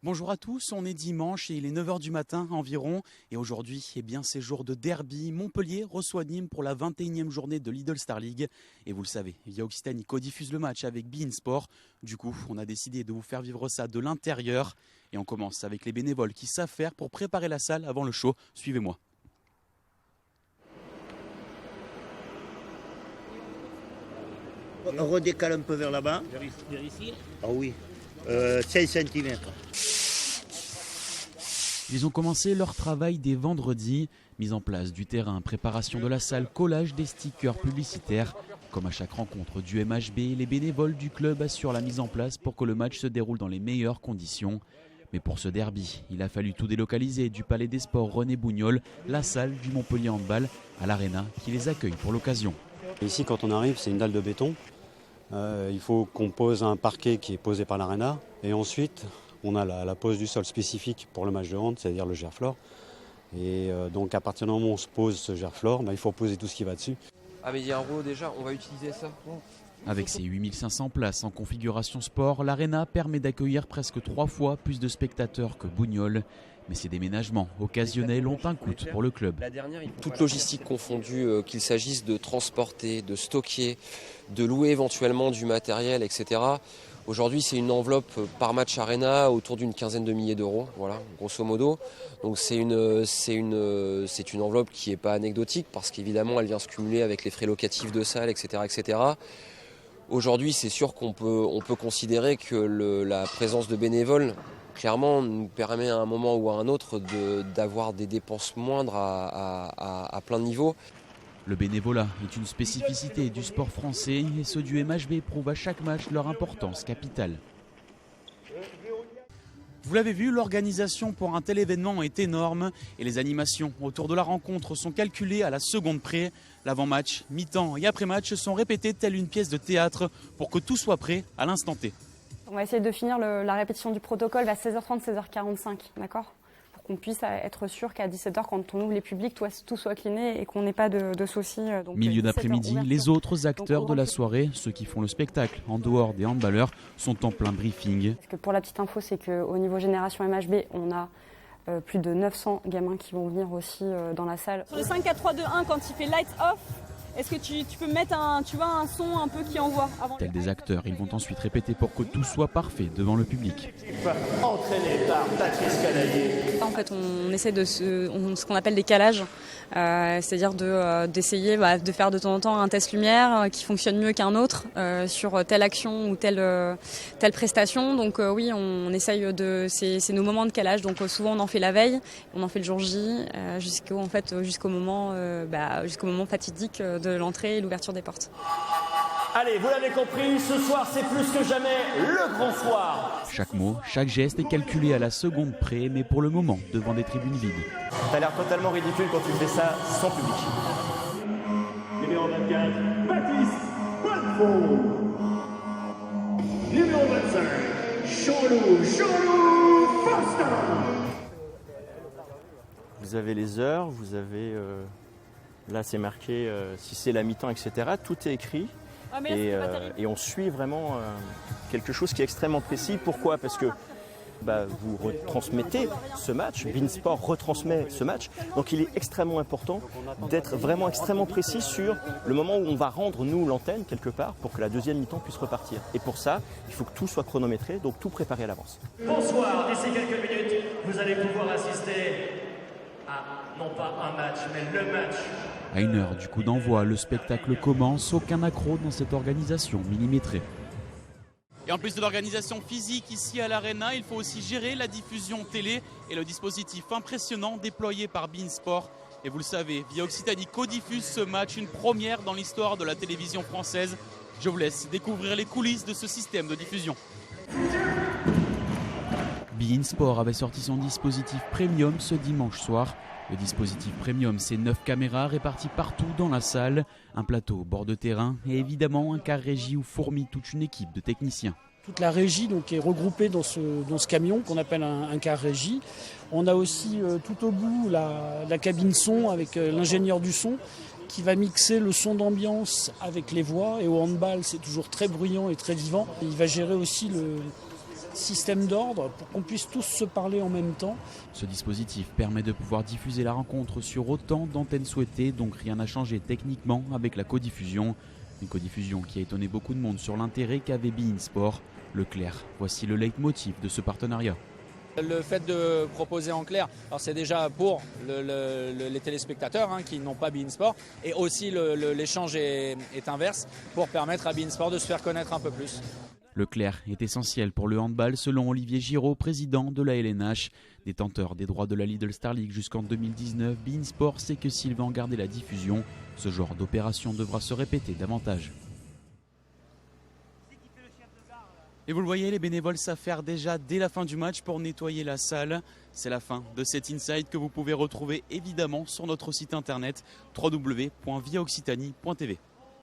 Bonjour à tous, on est dimanche et il est 9h du matin environ. Et aujourd'hui, c'est jour de derby. Montpellier reçoit Nîmes pour la 21e journée de Lidl Star League. Et vous le savez, Via Occitanie codiffuse le match avec beIN Sport. Du coup, on a décidé de vous faire vivre ça de l'intérieur. Et on commence avec les bénévoles qui savent faire pour préparer la salle avant le show. Suivez-moi. On redécale un peu vers là-bas. Vers ici. Ah oui, 16 cm. Ils ont commencé leur travail dès vendredi. Mise en place du terrain, préparation de la salle, collage des stickers publicitaires. Comme à chaque rencontre du MHB, les bénévoles du club assurent la mise en place pour que le match se déroule dans les meilleures conditions. Mais pour ce derby, il a fallu tout délocaliser du Palais des Sports René Bougnol, la salle du Montpellier Handball, à l'Arena qui les accueille pour l'occasion. Ici, quand on arrive, c'est une dalle de béton. Il faut qu'on pose un parquet qui est posé par l'Arena. Et ensuite, on a la pose du sol spécifique pour le match de hand, c'est-à-dire le gerflor. Et donc à partir du moment où on se pose ce gerflor, il faut poser tout ce qui va dessus. Ah mais il y a un rouleau déjà, on va utiliser ça. Avec ses 8500 places en configuration sport, l'Arena permet d'accueillir presque 3 fois plus de spectateurs que Bougnol. Mais ces déménagements occasionnels ont un coût pour le club. Toute logistique confondue, qu'il s'agisse de transporter, de stocker, de louer éventuellement du matériel, etc. Aujourd'hui, c'est une enveloppe par match Arena autour d'une quinzaine de milliers d'euros, voilà, grosso modo. Donc c'est une enveloppe qui n'est pas anecdotique parce qu'évidemment, elle vient se cumuler avec les frais locatifs de salle, etc., etc. Aujourd'hui, c'est sûr qu'on peut considérer que la présence de bénévoles, clairement, nous permet à un moment ou à un autre d'avoir des dépenses moindres à plein de niveaux. Le bénévolat est une spécificité du sport français et ceux du MHB prouvent à chaque match leur importance capitale. Vous l'avez vu, l'organisation pour un tel événement est énorme et les animations autour de la rencontre sont calculées à la seconde près. L'avant-match, mi-temps et après-match sont répétés telle une pièce de théâtre pour que tout soit prêt à l'instant T. On va essayer de finir la répétition du protocole à 16h30, 16h45, d'accord ? Pour qu'on puisse être sûr qu'à 17h, quand on ouvre les publics, tout soit cliné et qu'on n'ait pas de soucis. Donc, milieu d'après-midi, les autres acteurs de la soirée, ceux qui font le spectacle en dehors des handballeurs, sont en plein briefing. Parce que pour la petite info, c'est qu'au niveau génération MHB, on a plus de 900 gamins qui vont venir aussi dans la salle. Sur le 5, 4, 3, 2, 1, quand il fait light off, est-ce que tu peux mettre un son un peu qui envoie avant? Tels des acteurs, ils vont ensuite répéter pour que tout soit parfait devant le public. Entraîné par Patrice Canaillé. En fait, on essaie de ce qu'on appelle des calages, c'est-à-dire d'essayer de faire de temps en temps un test lumière qui fonctionne mieux qu'un autre sur telle action ou telle prestation. Donc oui, on essaye c'est nos moments de calage. Donc souvent on en fait la veille, on en fait le jour J, jusqu'au moment fatidique de l'entrée et l'ouverture des portes. Allez, vous l'avez compris, ce soir c'est plus que jamais le grand soir. Chaque mot, chaque geste est calculé à la seconde près, mais pour le moment, devant des tribunes vides. T'as l'air totalement ridicule quand tu fais ça sans public. Numéro 24, Baptiste Bonnefoy. Numéro 25, Jean-Loup Foster. Vous avez les heures, vous avez... là c'est marqué si c'est la mi-temps, etc. Tout est écrit. Et on suit vraiment quelque chose qui est extrêmement précis. Pourquoi ? Parce que vous retransmettez ce match, beIN Sport retransmet ce match. Donc il est extrêmement important d'être vraiment extrêmement précis sur le moment où on va rendre, nous, l'antenne quelque part pour que la deuxième mi-temps puisse repartir. Et pour ça, il faut que tout soit chronométré, donc tout préparé à l'avance. Bonsoir, d'ici quelques minutes, vous allez pouvoir assister à, non pas un match, mais le match. À 1h du coup d'envoi, le spectacle commence. Aucun accroc dans cette organisation millimétrée. Et en plus de l'organisation physique ici à l'Arena, il faut aussi gérer la diffusion télé et le dispositif impressionnant déployé par beIN Sport. Et vous le savez, Via Occitanie codiffuse ce match, une première dans l'histoire de la télévision française. Je vous laisse découvrir les coulisses de ce système de diffusion. beIN Sport avait sorti son dispositif premium ce dimanche soir. Le dispositif premium, c'est 9 caméras réparties partout dans la salle, un plateau bord de terrain et évidemment un car régie où fourmille toute une équipe de techniciens. Toute la régie donc, est regroupée dans ce camion qu'on appelle un car régie. On a aussi tout au bout la cabine son avec l'ingénieur du son qui va mixer le son d'ambiance avec les voix. Et au handball, c'est toujours très bruyant et très vivant. Il va gérer aussi système d'ordre pour qu'on puisse tous se parler en même temps. Ce dispositif permet de pouvoir diffuser la rencontre sur autant d'antennes souhaitées, donc rien n'a changé techniquement avec la codiffusion. Une codiffusion qui a étonné beaucoup de monde sur l'intérêt qu'avait beIN Sport. Leclerc, voici le leitmotiv de ce partenariat. Le fait de proposer en clair, alors c'est déjà pour les téléspectateurs qui n'ont pas beIN Sport, et aussi l'échange est inverse pour permettre à beIN Sport de se faire connaître un peu plus. Leclerc est essentiel pour le handball selon Olivier Giraud, président de la LNH. Détenteur des droits de la Lidl Star League jusqu'en 2019, beIN Sport sait que s'il veut en garder la diffusion, ce genre d'opération devra se répéter davantage. Et vous le voyez, les bénévoles savent faire déjà dès la fin du match pour nettoyer la salle. C'est la fin de cet Inside que vous pouvez retrouver évidemment sur notre site internet www.viaoccitanie.tv.